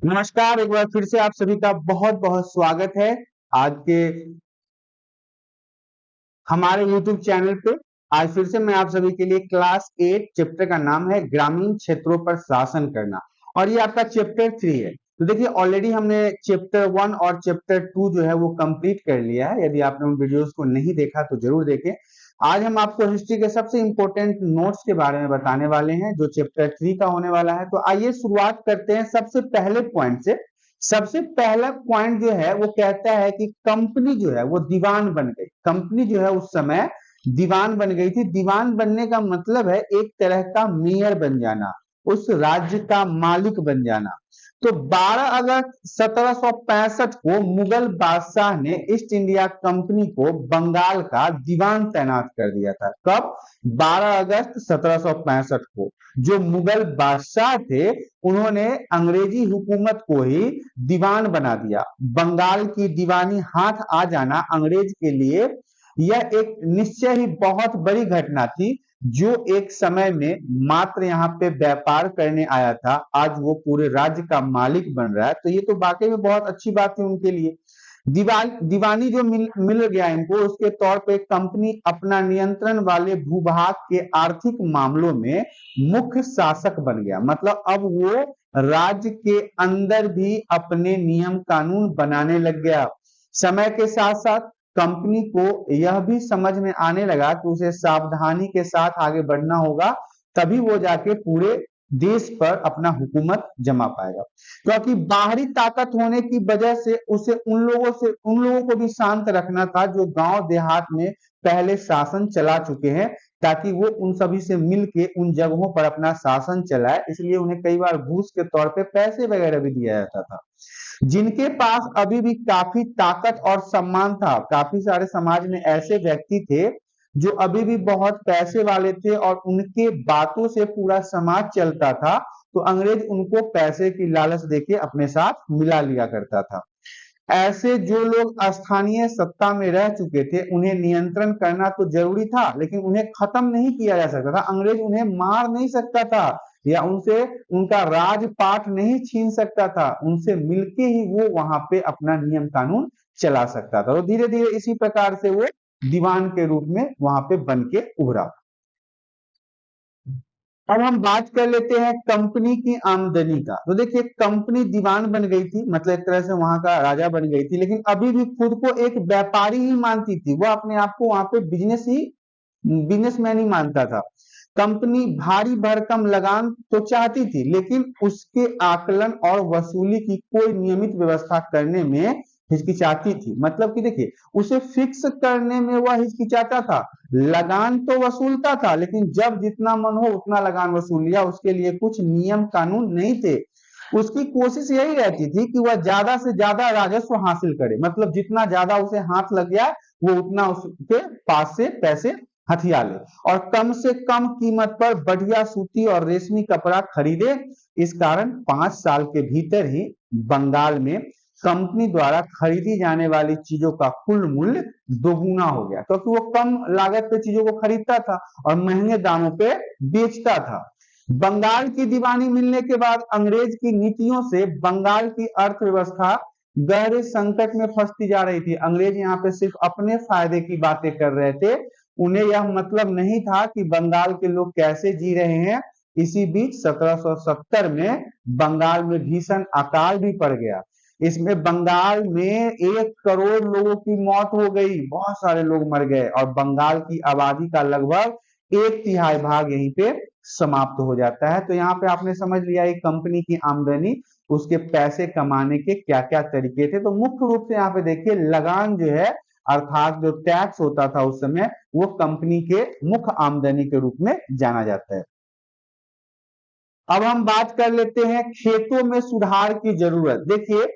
नमस्कार, एक बार फिर से आप सभी का बहुत बहुत स्वागत है आज के हमारे YouTube चैनल पे। आज फिर से मैं आप सभी के लिए क्लास 8 चैप्टर का नाम है ग्रामीण क्षेत्रों पर शासन करना और ये आपका चैप्टर 3 है। तो देखिए ऑलरेडी हमने चैप्टर 1 और चैप्टर 2 जो है वो कंप्लीट कर लिया है। यदि आपने उन वीडियोस को नहीं देखा तो जरूर देखें। आज हम आपको हिस्ट्री के सबसे इंपॉर्टेंट नोट्स के बारे में बताने वाले हैं जो चैप्टर 3 का होने वाला है। तो आइए शुरुआत करते हैं सबसे पहले पॉइंट से। सबसे पहला पॉइंट जो है वो कहता है कि कंपनी जो है वो दीवान बन गई। कंपनी जो है उस समय दीवान बन गई थी। दीवान बनने का मतलब है एक तरह का मेयर बन जाना, उस राज्य का मालिक बन जाना। तो 12 अगस्त 1765 को मुगल बादशाह ने ईस्ट इंडिया कंपनी को बंगाल का दीवान तैनात कर दिया था। कब? 12 अगस्त 1765 को जो मुगल बादशाह थे उन्होंने अंग्रेजी हुकूमत को ही दीवान बना दिया। बंगाल की दीवानी हाथ आ जाना अंग्रेज के लिए यह एक निश्चय ही बहुत बड़ी घटना थी। जो एक समय में मात्र यहाँ पे व्यापार करने आया था, आज वो पूरे राज्य का मालिक बन रहा है। तो ये तो वाकई में बहुत अच्छी बात थी उनके लिए। दीवानी जो मिल गया इनको, उसके तौर पे कंपनी अपना नियंत्रण वाले भूभाग के आर्थिक मामलों में मुख्य शासक बन गया। मतलब अब वो राज्य के अंदर भी अपने नियम कानून बनाने लग गया। समय के साथ साथ कंपनी को यह भी समझ में आने लगा कि उसे सावधानी के साथ आगे बढ़ना होगा, तभी वो जाके पूरे देश पर अपना हुकूमत जमा पाएगा। क्योंकि बाहरी ताकत होने की वजह से उसे उन लोगों को भी शांत रखना था जो गांव देहात में पहले शासन चला चुके हैं, ताकि वो उन सभी से मिलके उन जगहों पर अपना शासन चलाए। इसलिए उन्हें कई बार घूस के तौर पे पैसे वगैरह भी दिया जाता था। जिनके पास अभी भी काफी ताकत और सम्मान था, काफी सारे समाज में ऐसे व्यक्ति थे जो अभी भी बहुत पैसे वाले थे और उनके बातों से पूरा समाज चलता था। तो अंग्रेज उनको पैसे की लालच देके अपने साथ मिला लिया करता था। ऐसे जो लोग स्थानीय सत्ता में रह चुके थे उन्हें नियंत्रण करना तो जरूरी था, लेकिन उन्हें खत्म नहीं किया जा सकता था। अंग्रेज उन्हें मार नहीं सकता था या उनसे उनका राजपाट नहीं छीन सकता था। उनसे मिलके ही वो वहां पे अपना नियम कानून चला सकता था। तो धीरे धीरे इसी प्रकार से वो दीवान के रूप में वहां पे बन के उभरा। अब हम बात कर लेते हैं कंपनी की आमदनी का। तो देखिए कंपनी दीवान बन गई थी, मतलब एक तरह से वहां का राजा बन गई थी, लेकिन अभी भी खुद को एक व्यापारी ही मानती थी। वो अपने आप को वहां पे बिजनेसमैन ही मानता था। कंपनी भारी भरकम लगान तो चाहती थी, लेकिन उसके आकलन और वसूली की कोई नियमित व्यवस्था करने में हिचकिचाती थी। मतलब कि देखिए उसे फिक्स करने में वह हिचकिचाता था। लगान तो वसूलता था, लेकिन जब जितना मन हो उतना लगान वसूल लिया, उसके लिए कुछ नियम कानून नहीं थे। उसकी कोशिश यही रहती थी कि वह ज्यादा से ज्यादा राजस्व हासिल करे। मतलब जितना ज्यादा उसे हाथ लग गया वो उतना उसके पास से पैसे हथिया ले और कम से कम कीमत पर बढ़िया सूती और रेशमी कपड़ा खरीदे। इस कारण 5 साल के भीतर ही बंगाल में कंपनी द्वारा खरीदी जाने वाली चीजों का कुल मूल्य दोगुना हो गया, क्योंकि वो कम लागत पे चीजों को खरीदता था और महंगे दामों पे बेचता था। बंगाल की दीवानी मिलने के बाद अंग्रेज की नीतियों से बंगाल की अर्थव्यवस्था गहरे संकट में फंसती जा रही थी। अंग्रेज यहाँ पे सिर्फ अपने फायदे की बातें कर रहे थे। उन्हें यह मतलब नहीं था कि बंगाल के लोग कैसे जी रहे हैं। इसी बीच 1770 में बंगाल में भीषण अकाल भी पड़ गया। इसमें बंगाल में 1 करोड़ लोगों की मौत हो गई, बहुत सारे लोग मर गए और बंगाल की आबादी का लगभग 1/3 भाग यहीं पे समाप्त हो जाता है। तो यहाँ पे आपने समझ लिया एक कंपनी की आमदनी, उसके पैसे कमाने के क्या क्या तरीके थे। तो मुख्य रूप से यहाँ पे देखिए लगान जो है अर्थात जो टैक्स होता था उस समय, वो कंपनी के मुख्य आमदनी के रूप में जाना जाता है। अब हम बात कर लेते हैं खेतों में सुधार की जरूरत। देखिए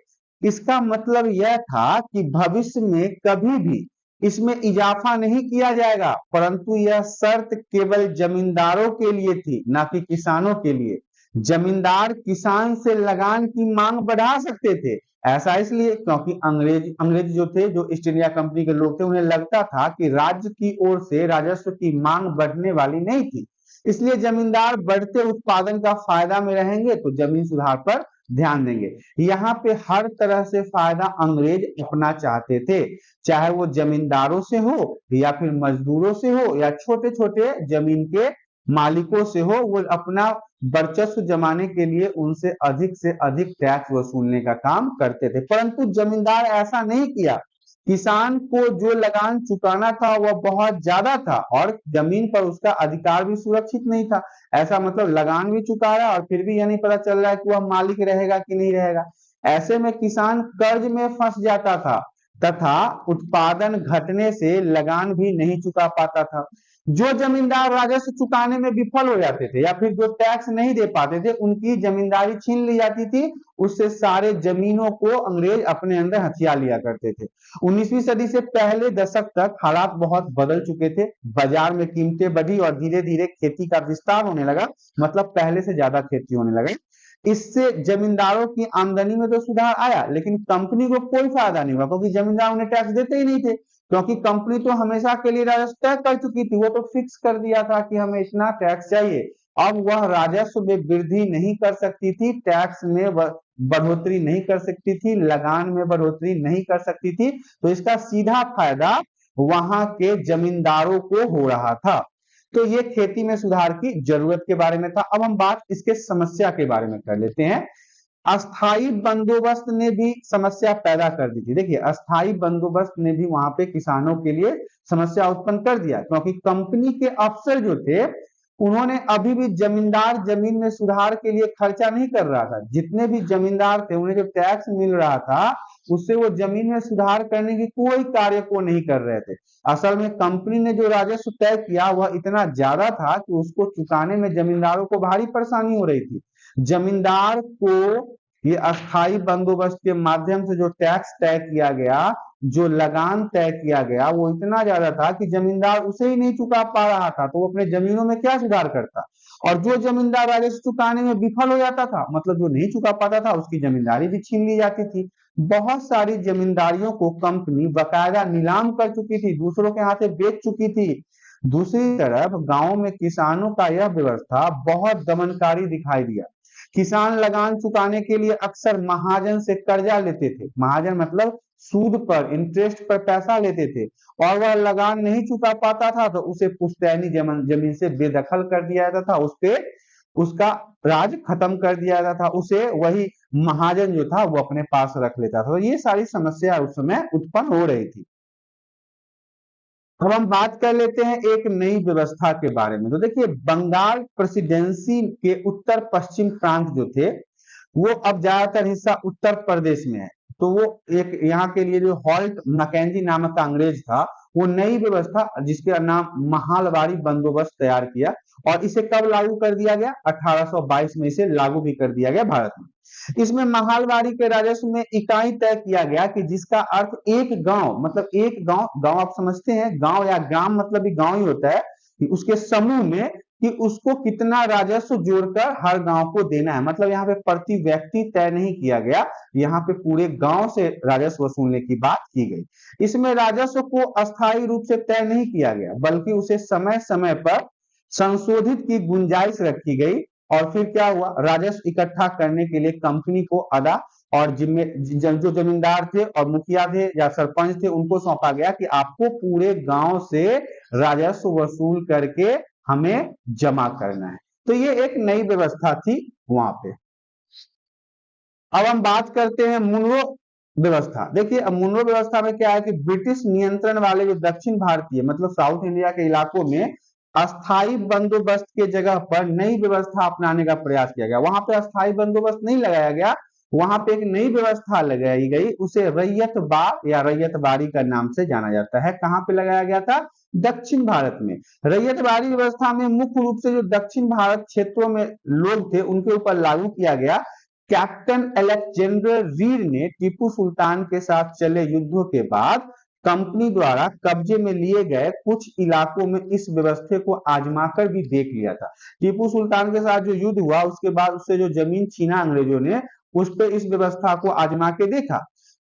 इसका मतलब यह था कि भविष्य में कभी भी इसमें इजाफा नहीं किया जाएगा, परंतु यह शर्त केवल जमींदारों के लिए थी, ना कि किसानों के लिए। जमींदार किसान से लगान की मांग बढ़ा सकते थे। ऐसा इसलिए क्योंकि अंग्रेज जो थे, जो ईस्ट इंडिया कंपनी के लोग थे, उन्हें लगता था कि राज्य की ओर से राजस्व की मांग बढ़ने वाली नहीं थी। इसलिए जमींदार बढ़ते उत्पादन का फायदा में रहेंगे तो जमीन सुधार पर ध्यान देंगे, यहाँ पे हर तरह से फायदा अंग्रेज अपना चाहते थे, चाहे वो जमींदारों से हो या फिर मजदूरों से हो या छोटे छोटे जमीन के मालिकों से हो, वो अपना वर्चस्व जमाने के लिए उनसे से अधिक टैक्स वसूलने का काम करते थे। परंतु जमींदार ऐसा नहीं किया, किसान को जो लगान चुकाना था वह बहुत ज्यादा था और जमीन पर उसका अधिकार भी सुरक्षित नहीं था। ऐसा मतलब लगान भी चुका रहा है और फिर भी यह नहीं पता चल रहा है कि वह मालिक रहेगा कि नहीं रहेगा। ऐसे में किसान कर्ज में फंस जाता था तथा उत्पादन घटने से लगान भी नहीं चुका पाता था। जो जमींदार राजस्व चुकाने में विफल हो जाते थे या फिर जो टैक्स नहीं दे पाते थे, उनकी जमींदारी छीन ली जाती थी, उससे सारे जमीनों को अंग्रेज अपने अंदर हथिया लिया करते थे। 19वीं सदी से पहले दशक तक हालात बहुत बदल चुके थे, बाजार में कीमतें बढ़ी और धीरे धीरे खेती का विस्तार होने लगा, मतलब पहले से ज्यादा खेती होने लगा। इससे जमींदारों की आमदनी में तो सुधार आया, लेकिन कंपनी को कोई फायदा नहीं हुआ क्योंकि जमींदार उन्हें टैक्स देते ही नहीं थे, क्योंकि कंपनी तो हमेशा के लिए राजस्व तय कर चुकी थी, वो तो फिक्स कर दिया था कि हमें इतना टैक्स चाहिए। अब वह राजस्व में वृद्धि नहीं कर सकती थी, टैक्स में बढ़ोतरी नहीं कर सकती थी, लगान में बढ़ोतरी नहीं कर सकती थी, तो इसका सीधा फायदा वहां के जमींदारों को हो रहा था। तो ये खेती में सुधार की जरूरत के बारे में था। अब हम बात इसके समस्या के बारे में कर लेते हैं। अस्थाई बंदोबस्त ने भी समस्या पैदा कर दी थी। देखिए, अस्थाई बंदोबस्त ने भी वहां पे किसानों के लिए समस्या उत्पन्न कर दिया, क्योंकि कंपनी के अफसर जो थे उन्होंने अभी भी जमींदार जमीन में सुधार के लिए खर्चा नहीं कर रहा था। जितने भी जमींदार थे उन्हें जो टैक्स मिल रहा था उससे वो जमीन में सुधार करने की कोई कार्य को नहीं कर रहे थे। असल में कंपनी ने जो राजस्व तय किया वह इतना ज्यादा था कि उसको चुकाने में जमींदारों को भारी परेशानी हो रही थी। जमींदार को ये अस्थाई बंदोबस्त के माध्यम से जो टैक्स तय किया गया, जो लगान तय किया गया, वो इतना ज्यादा था कि जमींदार उसे ही नहीं चुका पा रहा था, तो वो अपने जमीनों में क्या सुधार करता। और जो जमींदार राजस्व चुकाने में विफल हो जाता था, मतलब जो नहीं चुका पाता था, उसकी जमींदारी भी छीन ली जाती थी। बहुत सारी जमींदारियों को कंपनी बकायदा नीलाम कर चुकी थी, दूसरों के हाथे बेच चुकी थी। दूसरी तरफ गांव में किसानों का यह व्यवस्था बहुत दमनकारी दिखाई दिया। किसान लगान चुकाने के लिए अक्सर महाजन से कर्जा लेते थे। महाजन मतलब सूद पर, इंटरेस्ट पर पैसा लेते थे, और वह लगान नहीं चुका पाता था तो उसे पुश्तैनी जमीन से बेदखल कर दिया जाता था, उस पे उसका राज खत्म कर दिया जाता था, उसे वही महाजन जो था वो अपने पास रख लेता था। तो ये सारी समस्या उस समय उत्पन्न हो रही थी। अब हम बात कर लेते हैं एक नई व्यवस्था के बारे में। तो देखिए, बंगाल प्रेसिडेंसी के उत्तर पश्चिम प्रांत जो थे वो अब ज्यादातर हिस्सा उत्तर प्रदेश में है। तो वो एक यहाँ के लिए जो हॉल्ट मैकेंजी नामक का अंग्रेज था, वो नई व्यवस्था जिसका नाम महालवाड़ी बंदोबस्त तैयार किया, और इसे कब लागू कर दिया गया? 1822 में इसे लागू भी कर दिया गया भारत में। इसमें महालवाड़ी के राजस्व में इकाई तय किया गया कि जिसका अर्थ एक गांव, मतलब एक गांव, गांव आप समझते हैं, गांव या ग्राम मतलब भी गांव ही होता है, कि उसके समूह में कि उसको कितना राजस्व जोड़कर हर गांव को देना है। मतलब यहाँ पे प्रति व्यक्ति तय नहीं किया गया, यहाँ पे पूरे गांव से राजस्व वसूलने की बात की गई। इसमें राजस्व को अस्थायी रूप से तय नहीं किया गया, बल्कि उसे समय समय पर संशोधित की गुंजाइश रखी गई। और फिर क्या हुआ? राजस्व इकट्ठा करने के लिए कंपनी को अदा और जो जमींदार थे और मुखिया थे या सरपंच थे उनको सौंपा गया कि आपको पूरे गांव से राजस्व वसूल करके हमें जमा करना है। तो ये एक नई व्यवस्था थी वहां पे। अब हम बात करते हैं मुनरो व्यवस्था। देखिए, अब मुनरो व्यवस्था में क्या है कि ब्रिटिश नियंत्रण वाले जो दक्षिण भारतीय मतलब साउथ इंडिया के इलाकों में अस्थाई बंदोबस्त के जगह पर नई व्यवस्था अपनाने का प्रयास किया गया। वहां पे अस्थाई बंदोबस्त नहीं लगाया गया, वहां पे एक नई व्यवस्था लगाई गई, उसे रैयत बार या रैयत बारी का नाम से जाना जाता है। कहां पे लगाया गया था? दक्षिण भारत में। रैयत बारी व्यवस्था में मुख्य रूप से जो दक्षिण भारत क्षेत्रों में लोग थे उनके ऊपर लागू किया गया। कैप्टन अलेक्जेंडर रीड ने टीपू सुल्तान के साथ चले युद्धों के बाद कंपनी द्वारा कब्जे में लिए गए कुछ इलाकों में इस व्यवस्था को आजमाकर भी देख लिया था। टीपू सुल्तान के साथ जो युद्ध हुआ उसके बाद उससे जो जमीन छीना अंग्रेजों ने, उस पर इस व्यवस्था को आजमा के देखा।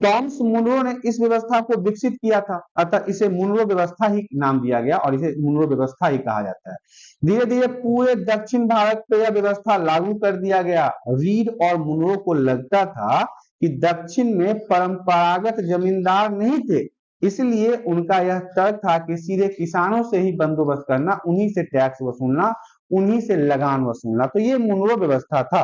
टॉमस मुनरो ने इस व्यवस्था को विकसित किया था, अतः इसे मुनरो व्यवस्था ही नाम दिया गया और इसे मुनरो व्यवस्था ही कहा जाता है। धीरे धीरे पूरे दक्षिण भारत पे यह व्यवस्था लागू कर दिया गया। रीड और मुनरो को लगता था कि दक्षिण में परंपरागत जमींदार नहीं थे, इसलिए उनका यह तर्क था कि सीधे किसानों से ही बंदोबस्त करना, उन्हीं से टैक्स वसूलना, उन्हीं से लगान वसूलना। तो ये मुनरो व्यवस्था था।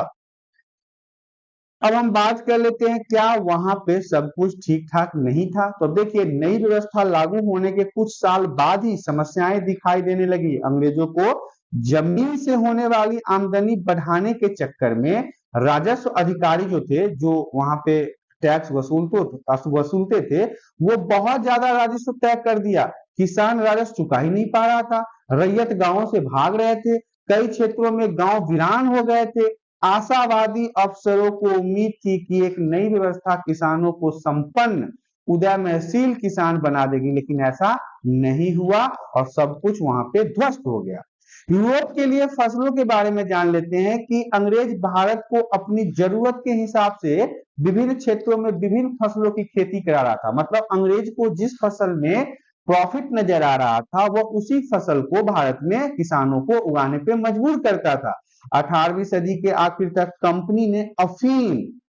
अब हम बात कर लेते हैं क्या वहां पे सब कुछ ठीक ठाक नहीं था। तो देखिए, नई व्यवस्था लागू होने के कुछ साल बाद ही समस्याएं दिखाई देने लगी। अंग्रेजों को जमीन से होने वाली आमदनी बढ़ाने के चक्कर में राजस्व अधिकारी जो थे, जो वहां पे टैक्स वसूलते थे, वो बहुत ज्यादा राजस्व तय कर दिया। किसान राजस्व चुका ही नहीं पा रहा था, रैयत गांवों से भाग रहे थे, कई क्षेत्रों में गांव वीरान हो गए थे। आशावादी अफसरों को उम्मीद थी कि एक नई व्यवस्था किसानों को संपन्न उदयमशील किसान बना देगी, लेकिन ऐसा नहीं हुआ और सब कुछ वहां पे ध्वस्त हो गया। यूरोप के लिए फसलों के बारे में जान लेते हैं कि अंग्रेज भारत को अपनी जरूरत के हिसाब से विभिन्न क्षेत्रों में विभिन्न फसलों की खेती करा रहा था। मतलब अंग्रेज को जिस फसल में प्रॉफिट नजर आ रहा था, वह उसी फसल को भारत में किसानों को उगाने पे मजबूर करता था। 18वीं सदी के आखिर तक कंपनी ने अफीम,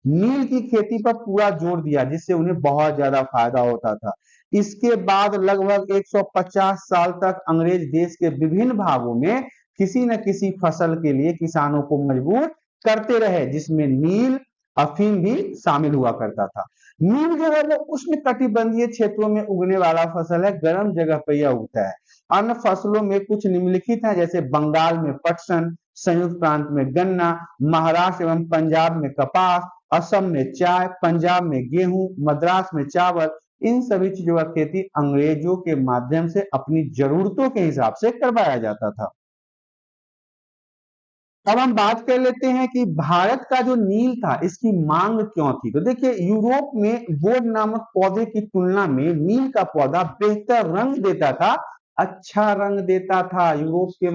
नील की खेती पर पूरा जोर दिया, जिससे उन्हें बहुत ज्यादा फायदा होता था। इसके बाद लगभग 150 साल तक अंग्रेज देश के विभिन्न भागों में किसी न किसी फसल के लिए किसानों को मजबूर करते रहे, जिसमें नील, अफीम भी शामिल हुआ करता था। नील जो है वो उष्ण कटिबंधीय क्षेत्रों में उगने वाला फसल है, गर्म जगह पर यह उगता है। अन्य फसलों में कुछ निम्नलिखित हैं, जैसे बंगाल में पटसन, संयुक्त प्रांत में गन्ना, महाराष्ट्र एवं पंजाब में कपास, असम में चाय, पंजाब में गेहूं, मद्रास में चावल। इन सभी चीजों का खेती अंग्रेजों के माध्यम से अपनी जरूरतों के हिसाब से करवाया जाता था। अब हम बात कर लेते हैं कि भारत का जो नील था, इसकी मांग क्यों थी। तो देखिए, यूरोप में बोर्ड नामक पौधे की तुलना में नील का पौधा बेहतर रंग देता था, अच्छा रंग देता था। यूरोप के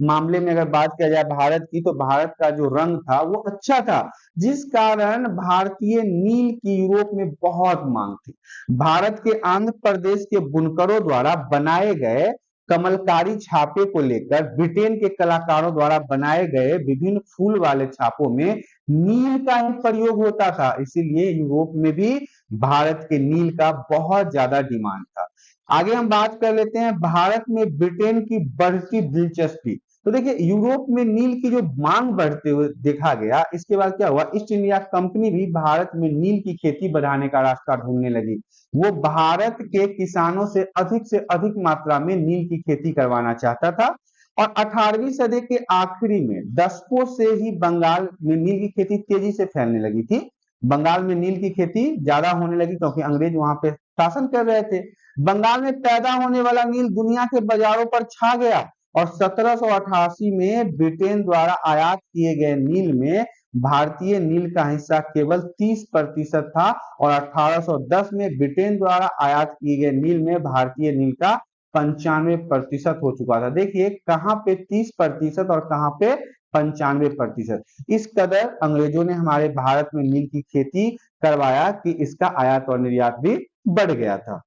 मामले में अगर बात किया जाए भारत की, तो भारत का जो रंग था वो अच्छा था, जिस कारण भारतीय नील की यूरोप में बहुत मांग थी। भारत के आंध्र प्रदेश के बुनकरों द्वारा बनाए गए कमलकारी छापे को लेकर ब्रिटेन के कलाकारों द्वारा बनाए गए विभिन्न फूल वाले छापों में नील का ही प्रयोग होता था, इसीलिए यूरोप में भी भारत के नील का बहुत ज्यादा डिमांड था। आगे हम बात कर लेते हैं भारत में ब्रिटेन की बढ़ती दिलचस्पी। तो देखिए, यूरोप में नील की जो मांग बढ़ते हुए देखा गया, इसके बाद क्या हुआ, ईस्ट इंडिया कंपनी भी भारत में नील की खेती बढ़ाने का रास्ता ढूंढने लगी। वो भारत के किसानों से अधिक मात्रा में नील की खेती करवाना चाहता था। और 18वीं सदी के आखिरी में दशकों से ही बंगाल में नील की खेती तेजी से फैलने लगी थी। बंगाल में नील की खेती ज्यादा होने लगी क्योंकि अंग्रेज वहां पे शासन कर रहे थे। बंगाल में पैदा होने वाला नील दुनिया के बाजारों पर छा गया और 1788 में ब्रिटेन द्वारा आयात किए गए नील में भारतीय नील का हिस्सा केवल 30% था और 1810 में ब्रिटेन द्वारा आयात किए गए नील में भारतीय नील का 95% हो चुका था। देखिए, कहां पे 30% और कहां पे 95%। इस कदर अंग्रेजों ने हमारे भारत में नील की खेती करवाया कि इसका आयात और निर्यात भी बढ़ गया था।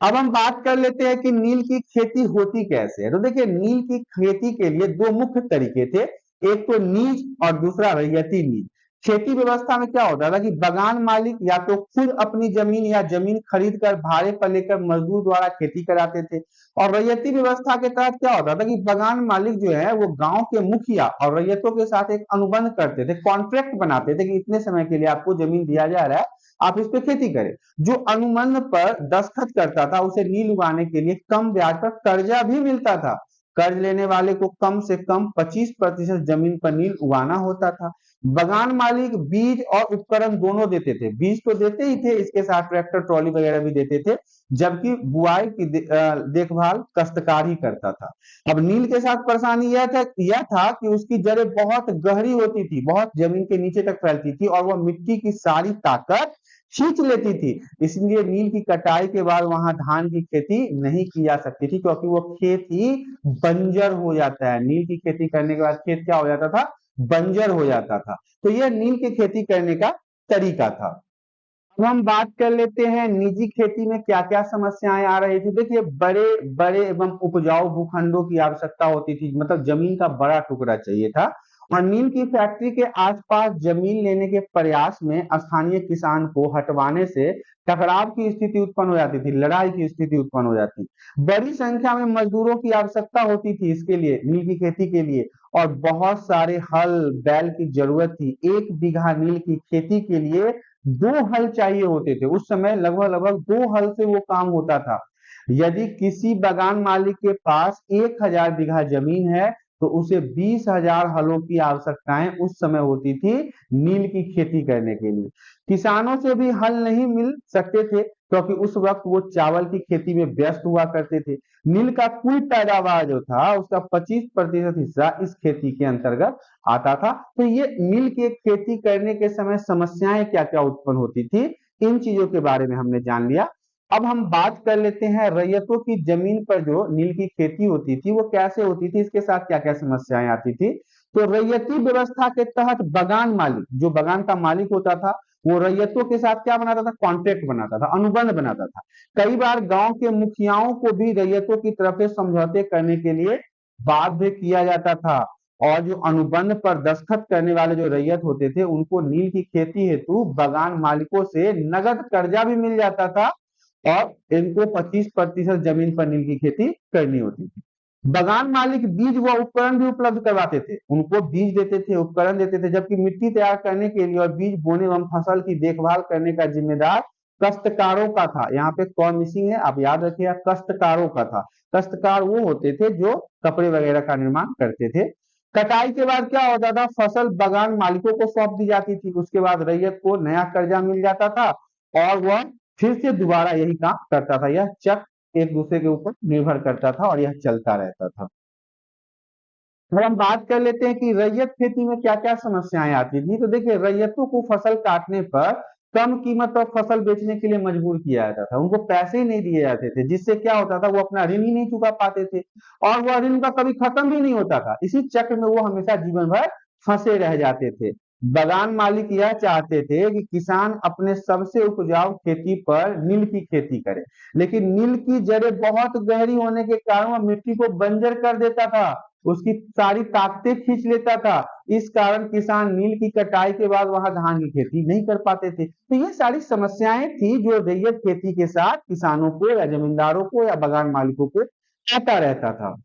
अब हम बात कर लेते हैं कि नील की खेती होती कैसे है। तो देखिए, नील की खेती के लिए दो मुख्य तरीके थे, एक तो नीज और दूसरा रैयती नीज। खेती व्यवस्था में क्या होता था कि बगान मालिक या तो खुद अपनी जमीन या जमीन खरीद कर भाड़े पर लेकर मजदूर द्वारा खेती कराते थे। और रैयती व्यवस्था के तहत क्या होता था कि बगान मालिक जो है वो गांव के मुखिया और रैयतों के साथ एक अनुबंध करते थे, कॉन्ट्रैक्ट बनाते थे कि इतने समय के लिए आपको जमीन दिया जा रहा है, आप इस पे खेती करें। जो अनुबंध पर दस्तखत करता था, उसे नील उगाने के लिए कम ब्याज पर कर्जा भी मिलता था। कर्ज लेने वाले को कम से कम 25% जमीन पर नील उगाना होता था। बगान मालिक बीज और उपकरण दोनों देते थे, बीज तो देते ही थे, इसके साथ ट्रैक्टर ट्रॉली वगैरह भी देते थे, जबकि बुआई की देखभाल काश्तकार ही करता था। अब नील के साथ परेशानी यह था कि उसकी जड़ें बहुत गहरी होती थी, बहुत जमीन के नीचे तक फैलती थी और वह मिट्टी की सारी ताकत खींच लेती थी। इसलिए नील की कटाई के बाद वहां धान की खेती नहीं की जा सकती थी, क्योंकि वो खेत ही बंजर हो जाता है। नील की खेती करने के बाद खेत क्या हो जाता था, बंजर हो जाता था। तो यह नील की खेती करने का तरीका था। तो हम बात कर लेते हैं निजी खेती में क्या क्या समस्याएं आ रही थी। देखिए, बड़े बड़े एवं उपजाऊ भूखंडों की आवश्यकता होती थी, मतलब जमीन का बड़ा टुकड़ा चाहिए था। और नील की फैक्ट्री के आसपास जमीन लेने के प्रयास में स्थानीय किसान को हटवाने से टकराव की स्थिति उत्पन्न हो जाती थी, लड़ाई की स्थिति उत्पन्न हो जाती। बड़ी संख्या में मजदूरों की आवश्यकता होती थी इसके लिए, नील की खेती के लिए। और बहुत सारे हल बैल की जरूरत थी। 1 बीघा नील की खेती के लिए 2 हल चाहिए होते थे। उस समय लगभग लगभग 2 हल से वो काम होता था। यदि किसी बागान मालिक के पास 1000 बीघा जमीन है तो उसे 20,000 हलों की आवश्यकताएं उस समय होती थी नील की खेती करने के लिए। किसानों से भी हल नहीं मिल सकते थे क्योंकि उस वक्त वो चावल की खेती में व्यस्त हुआ करते थे। नील का कुल पैदावार जो था उसका 25% हिस्सा इस खेती के अंतर्गत आता था। तो ये नील की खेती करने के समय समस्याएं क्या क्या उत्पन्न होती थी, इन चीजों के बारे में हमने जान लिया। अब हम बात कर लेते हैं रैयतों की जमीन पर जो नील की खेती होती थी वो कैसे होती थी, इसके साथ क्या क्या समस्याएं आती थी। तो रैयती व्यवस्था के तहत बगान मालिक, जो बगान का मालिक होता था, वो रैयतों के साथ क्या बनाता था, कॉन्ट्रैक्ट बनाता था, अनुबंध बनाता था। कई बार गांव के मुखियाओं को भी रैयतों की तरफ से समझौते करने के लिए बाध्य किया जाता था। और जो अनुबंध पर दस्तखत करने वाले जो रैयत होते थे उनको नील की खेती हेतु बगान मालिकों से नगद कर्जा भी मिल जाता था। और इनको 25% जमीन पर नील की खेती करनी होती थी। बगान मालिक बीज व उपकरण भी उपलब्ध करवाते थे, उनको बीज देते थे, उपकरण देते थे, जबकि मिट्टी तैयार करने के लिए और बीज बोने एवं फसल की देखभाल करने का जिम्मेदार कष्टकारों का था। यहाँ पे कौन मिसिंग है, आप याद रखिएगा, कष्टकारों का था। कष्टकार वो होते थे जो कपड़े वगैरह का निर्माण करते थे। कटाई के बाद क्या होता था, फसल बगान मालिकों को सौंप दी जाती थी। उसके बाद रैयत को नया कर्जा मिल जाता था और वह फिर से दोबारा यही काम करता था। यह चक्र एक दूसरे के ऊपर निर्भर करता था और यह चलता रहता था। अब हम बात कर लेते हैं कि रैयत खेती में क्या क्या समस्याएं आती थी। तो देखिए, रैयतों को फसल काटने पर कम कीमत पर फसल बेचने के लिए मजबूर किया जाता था। उनको पैसे ही नहीं दिए जाते थे, जिससे क्या होता था, वो अपना ऋण ही नहीं चुका पाते थे और वह ऋण का कभी खत्म भी नहीं होता था। इसी चक्र में वो हमेशा जीवन भर फंसे रह जाते थे। बागान मालिक यह चाहते थे कि किसान अपने सबसे उपजाऊ खेती पर नील की खेती करे, लेकिन नील की जड़ें बहुत गहरी होने के कारण वह मिट्टी को बंजर कर देता था, उसकी सारी ताकतें खींच लेता था। इस कारण किसान नील की कटाई के बाद वहां धान की खेती नहीं कर पाते थे। तो ये सारी समस्याएं थी जो रैयत खेती के साथ किसानों को या जमींदारों को या बागान मालिकों को आता रहता था।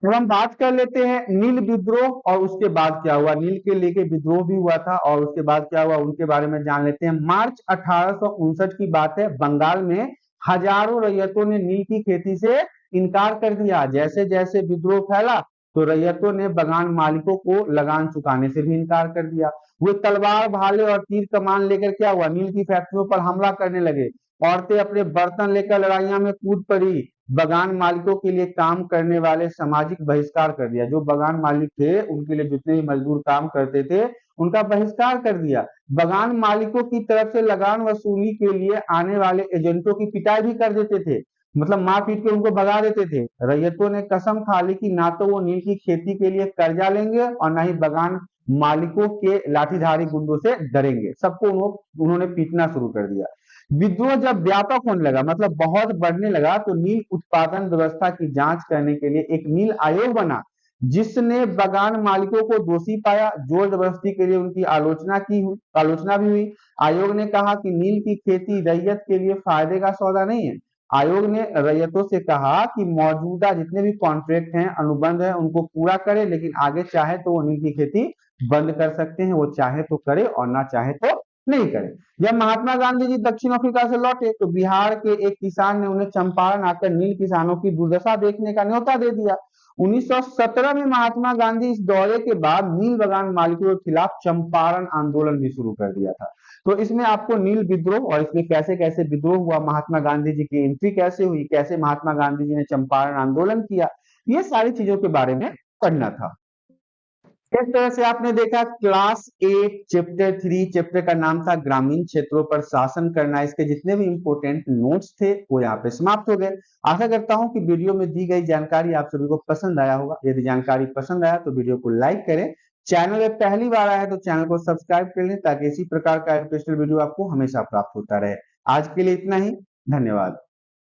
अब हम बात कर लेते हैं नील विद्रोह और उसके बाद क्या हुआ। नील के लेके विद्रोह भी हुआ था और उसके बाद क्या हुआ उनके बारे में जान लेते हैं। मार्च 1859 की बात है, बंगाल में हजारों रैयतों ने नील की खेती से इनकार कर दिया। जैसे जैसे विद्रोह फैला तो रैयतों ने बगान मालिकों को लगान चुकाने से भी इनकार कर दिया। वो तलवार भाले और तीर कमान लेकर क्या हुआ, नील की फैक्ट्रियों पर हमला करने लगे। औरतें अपने बर्तन लेकर लड़ाइयां में कूद पड़ी। बगान मालिकों के लिए काम करने वाले सामाजिक बहिष्कार कर दिया। जो बगान मालिक थे उनके लिए जितने भी मजदूर काम करते थे उनका बहिष्कार कर दिया। बगान मालिकों की तरफ से लगान वसूली के लिए आने वाले एजेंटों की पिटाई भी कर देते थे, मतलब मार पीट के उनको भगा देते थे। रैयतों ने कसम खा ली कि ना तो वो नील की खेती के लिए कर्जा लेंगे और ना ही बगान मालिकों के लाठीधारी गुंडों से डरेंगे। सबको उन्होंने पीटना शुरू कर दिया। विद्रोह जब व्यापक होने लगा, मतलब बहुत बढ़ने लगा, तो नील उत्पादन व्यवस्था की जांच करने के लिए एक नील आयोग बना, जिसने बगान मालिकों को दोषी पाया। जोर जबरदस्ती के लिए उनकी आलोचना भी हुई। आयोग ने कहा कि नील की खेती रैयत के लिए फायदे का सौदा नहीं है। आयोग ने रैयतों से कहा कि मौजूदा जितने भी कॉन्ट्रैक्ट हैं, अनुबंध है, उनको पूरा करे, लेकिन आगे चाहे तो वो नील की खेती बंद कर सकते हैं। वो चाहे तो करे और ना चाहे तो नहीं करे। जब महात्मा गांधी जी दक्षिण अफ्रीका से लौटे तो बिहार के एक किसान ने उन्हें चंपारण आकर नील किसानों की दुर्दशा देखने का न्योता दे दिया। 1917 में महात्मा गांधी इस दौरे के बाद नील बगान मालिकों के खिलाफ चंपारण आंदोलन भी शुरू कर दिया था। तो इसमें आपको नील विद्रोह और इसमें कैसे कैसे विद्रोह हुआ, महात्मा गांधी जी की एंट्री कैसे हुई, कैसे महात्मा गांधी जी ने चंपारण आंदोलन किया, ये सारी चीजों के बारे में पढ़ना था। इस तरह से आपने देखा क्लास 8 चैप्टर 3, चैप्टर का नाम था ग्रामीण क्षेत्रों पर शासन करना। इसके जितने भी इंपॉर्टेंट नोट्स थे वो यहाँ पे समाप्त हो गए। आशा करता हूँ कि वीडियो में दी गई जानकारी आप सभी को पसंद आया होगा। यदि जानकारी पसंद आया तो वीडियो को लाइक करें, चैनल में पहली बार आया है तो चैनल को सब्सक्राइब कर लें ताकि इसी प्रकार का एजुकेशनल वीडियो आपको हमेशा प्राप्त होता रहे। आज के लिए इतना ही, धन्यवाद।